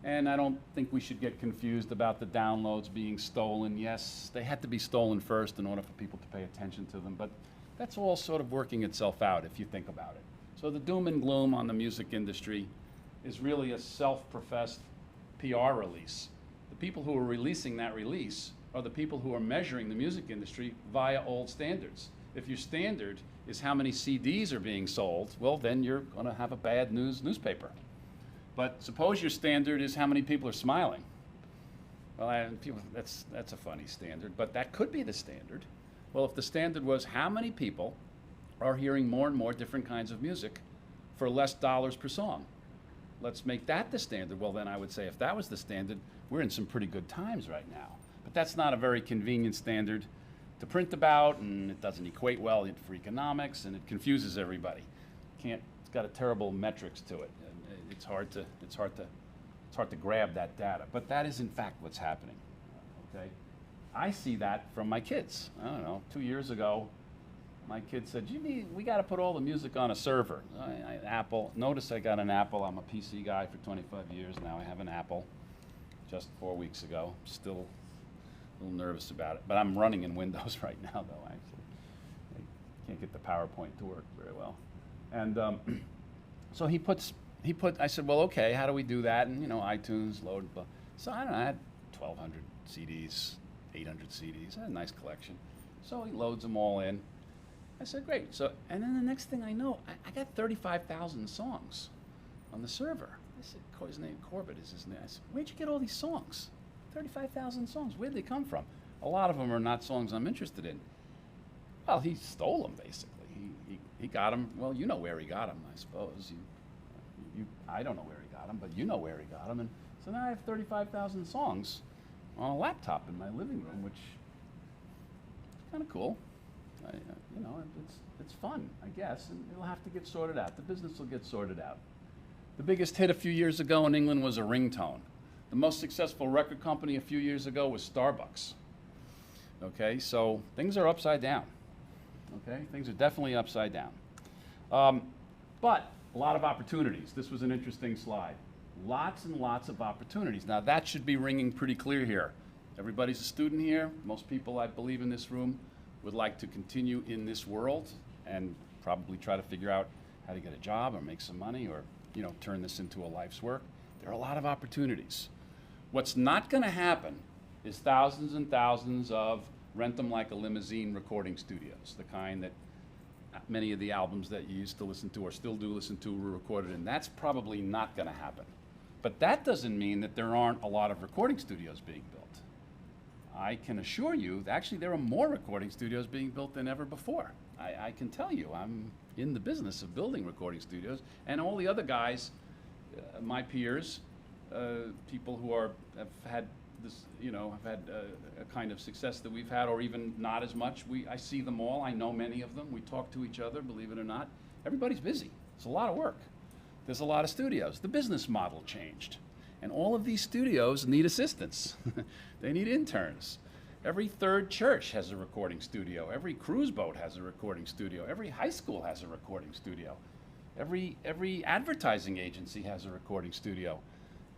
And I don't think we should get confused about the downloads being stolen. Yes, they had to be stolen first in order for people to pay attention to them, but that's all sort of working itself out if you think about it. So the doom and gloom on the music industry is really a self-professed PR release. The people who are releasing that release are the people who are measuring the music industry via old standards. If your standard is how many CDs are being sold, well, then you're going to have a bad newspaper. But suppose your standard is how many people are smiling. Well, that's a funny standard, but that could be the standard. Well, if the standard was how many people are hearing more and more different kinds of music for less dollars per song, let's make that the standard. Well, then I would say if that was the standard, we're in some pretty good times right now. But that's not a very convenient standard to print about, and it doesn't equate well for economics, and it confuses everybody. It's got a terrible metrics to it. It's hard to grab that data, but that is in fact what's happening. Okay, I see that from my kids. I don't know. 2 years ago, my kid said, "Jimmy, we got to put all the music on a server." Apple. Notice I got an Apple. I'm a PC guy for 25 years now. I have an Apple. Just 4 weeks ago. Still a little nervous about it, but I'm running in Windows right now, though. Actually, I can't get the PowerPoint to work very well, and so I said, well, okay, how do we do that? And, iTunes, load, blah. So I don't know, I had 1,200 CDs, 800 CDs. I had a nice collection. So he loads them all in. I said, great. So, and then the next thing I know, I got 35,000 songs on the server. I said, his name, Corbett is his name. I said, where'd you get all these songs? 35,000 songs, where'd they come from? A lot of them are not songs I'm interested in. Well, he stole them, basically. He got them, well, you know where he got them, I suppose. I don't know where he got them, but you know where he got them. And so now I have 35,000 songs on a laptop in my living room, which is kind of cool. It's fun, I guess, and it'll have to get sorted out. The business will get sorted out. The biggest hit a few years ago in England was a ringtone. The most successful record company a few years ago was Starbucks. Okay, so things are upside down. Okay, things are definitely upside down. But a lot of opportunities. This was an interesting slide. Lots and lots of opportunities. Now that should be ringing pretty clear here. Everybody's a student here. Most people, I believe, in this room would like to continue in this world and probably try to figure out how to get a job or make some money or turn this into a life's work. There are a lot of opportunities. What's not going to happen is thousands and thousands of rent them like a limousine recording studios, the kind that many of the albums that you used to listen to or still do listen to were recorded in. That's probably not going to happen. But that doesn't mean that there aren't a lot of recording studios being built. I can assure you, actually, there are more recording studios being built than ever before. I can tell you, I'm in the business of building recording studios, and all the other guys, my peers, people who have had this, have had a kind of success that we've had, or even not as much. I see them all. I know many of them. We talk to each other, believe it or not. Everybody's busy. It's a lot of work. There's a lot of studios. The business model changed. And all of these studios need assistants. They need interns. Every third church has a recording studio. Every cruise boat has a recording studio. Every high school has a recording studio. Every advertising agency has a recording studio.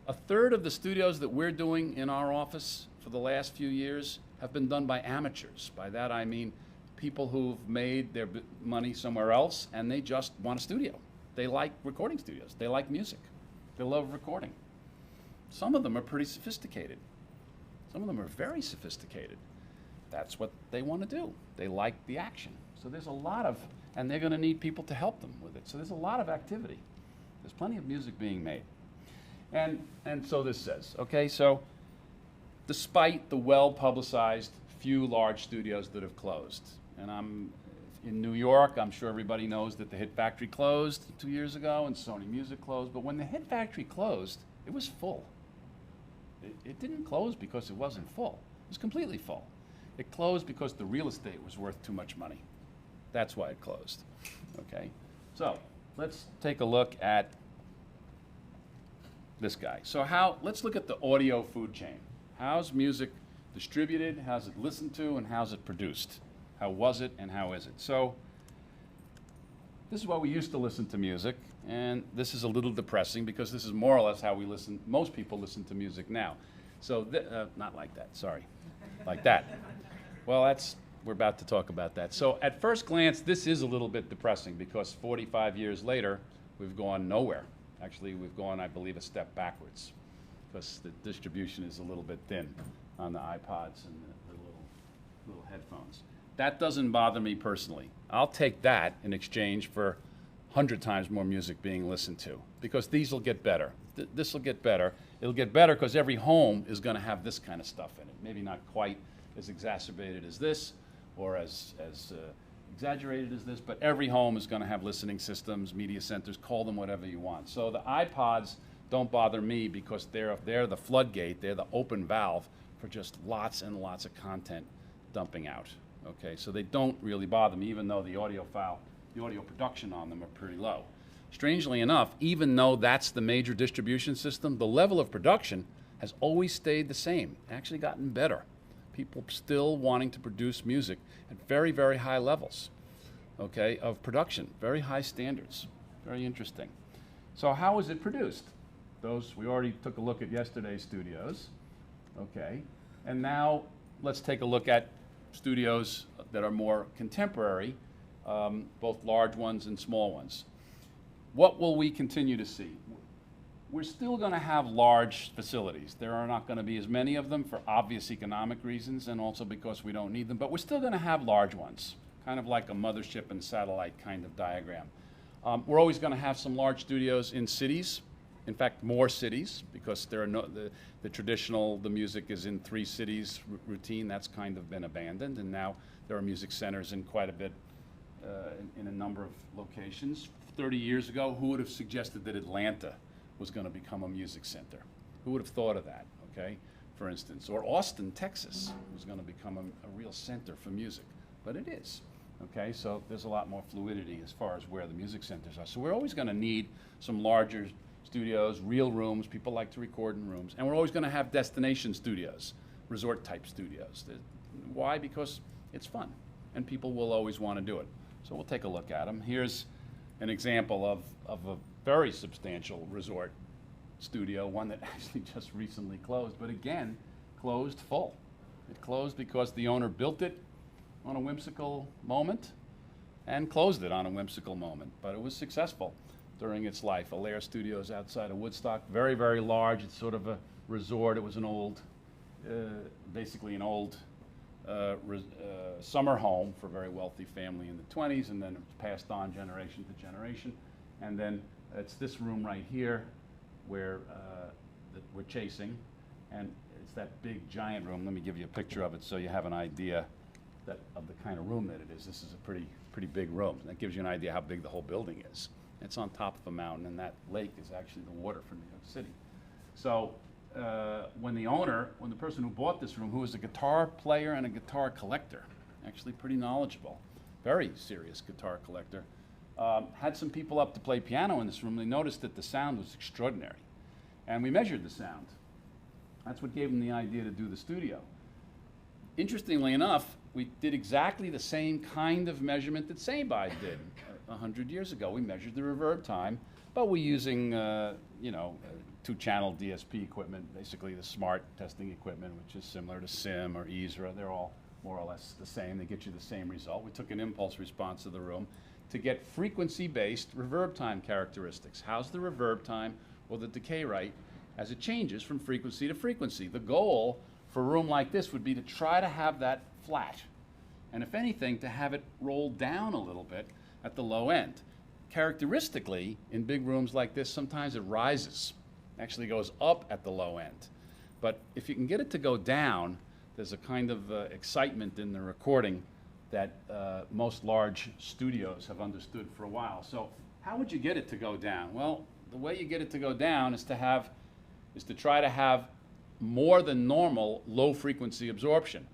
A third of the studios that we're doing in our office for the last few years have been done by amateurs. By that I mean people who've made their money somewhere else and they just want a studio. They like recording studios. They like music. They love recording. Some of them are pretty sophisticated. Some of them are very sophisticated. That's what they want to do. They like the action. So there's a lot of, and they're going to need people to help them with it. So there's a lot of activity. There's plenty of music being made. And so this says, okay, so despite the well-publicized few large studios that have closed, and I'm in New York, I'm sure everybody knows that the Hit Factory closed 2 years ago and Sony Music closed, but when the Hit Factory closed, it was full. It didn't close because it wasn't full. It was completely full. It closed because the real estate was worth too much money. That's why it closed, okay? So let's take a look at this guy. So let's look at the audio food chain. How's music distributed, how's it listened to, and how's it produced? How was it and how is it? So This is why we used to listen to music, and this is a little depressing because this is more or less how we listen, most people listen to music now. So, not like that, sorry, like that. Well, we're about to talk about that. So at first glance, this is a little bit depressing because 45 years later, we've gone nowhere. Actually, we've gone, I believe, a step backwards because the distribution is a little bit thin on the iPods and the little headphones. That doesn't bother me personally. I'll take that in exchange for 100 times more music being listened to because these will get better. This will get better. It'll get better because every home is going to have this kind of stuff in it. Maybe not quite as exacerbated as this or as exaggerated as this, but every home is going to have listening systems, media centers, call them whatever you want. So the iPods don't bother me because they're the floodgate, they're the open valve for just lots and lots of content dumping out. Okay, so they don't really bother me, even though the audio production on them are pretty low. Strangely enough, even though that's the major distribution system, the level of production has always stayed the same, actually gotten better. People still wanting to produce music at very, very high levels, okay, of production, very high standards. Very interesting. So how is it produced? We already took a look at yesterday's studios, okay, and now let's take a look at studios that are more contemporary, both large ones and small ones. What will we continue to see? We're still going to have large facilities. There are not going to be as many of them for obvious economic reasons and also because we don't need them, but we're still going to have large ones, kind of like a mothership and satellite kind of diagram. We're always going to have some large studios in cities, in fact more cities, because there are the music is in 3 cities routine. That's kind of been abandoned, and now there are music centers in quite a bit, in a number of locations. 30 years ago, who would have suggested that Atlanta was going to become a music center? Who would have thought of that, okay, for instance? Or Austin, Texas was going to become a real center for music, but it is, okay? So there's a lot more fluidity as far as where the music centers are. So we're always going to need some larger studios, real rooms. People like to record in rooms. And we're always going to have destination studios, resort-type studios. Why? Because it's fun, and people will always want to do it. So we'll take a look at them. Here's an example of a very substantial resort studio, one that actually just recently closed, but again, closed full. It closed because the owner built it on a whimsical moment and closed it on a whimsical moment, but it was successful during its life. Alair Studios outside of Woodstock, very, very large. It's sort of a resort. It was an old, basically an old summer home for a very wealthy family in the 20s, and then it was passed on generation to generation. And then it's this room right here where that we're chasing, and it's that big giant room. Let me give you a picture of it so you have an idea of the kind of room that it is. This is a pretty big room. That gives you an idea how big the whole building is. It's on top of a mountain, and that lake is actually the water from New York City. So when the person who bought this room, who was a guitar player and a guitar collector, actually pretty knowledgeable, very serious guitar collector, had some people up to play piano in this room. They noticed that the sound was extraordinary. And we measured the sound. That's what gave them the idea to do the studio. Interestingly enough, we did exactly the same kind of measurement that Sabide did 100 years ago. We measured the reverb time, but we're using, 2-channel DSP equipment, basically the smart testing equipment, which is similar to SIM or EZRA. They're all more or less the same. They get you the same result. We took an impulse response of the room to get frequency-based reverb time characteristics. How's the reverb time or the decay rate as it changes from frequency to frequency? The goal for a room like this would be to try to have that flat, and if anything, to have it roll down a little bit at the low end. Characteristically, in big rooms like this, sometimes it rises, actually goes up at the low end. But if you can get it to go down, there's a kind of excitement in the recording that most large studios have understood for a while. So how would you get it to go down? Well, the way you get it to go down is to try to have more than normal low frequency absorption.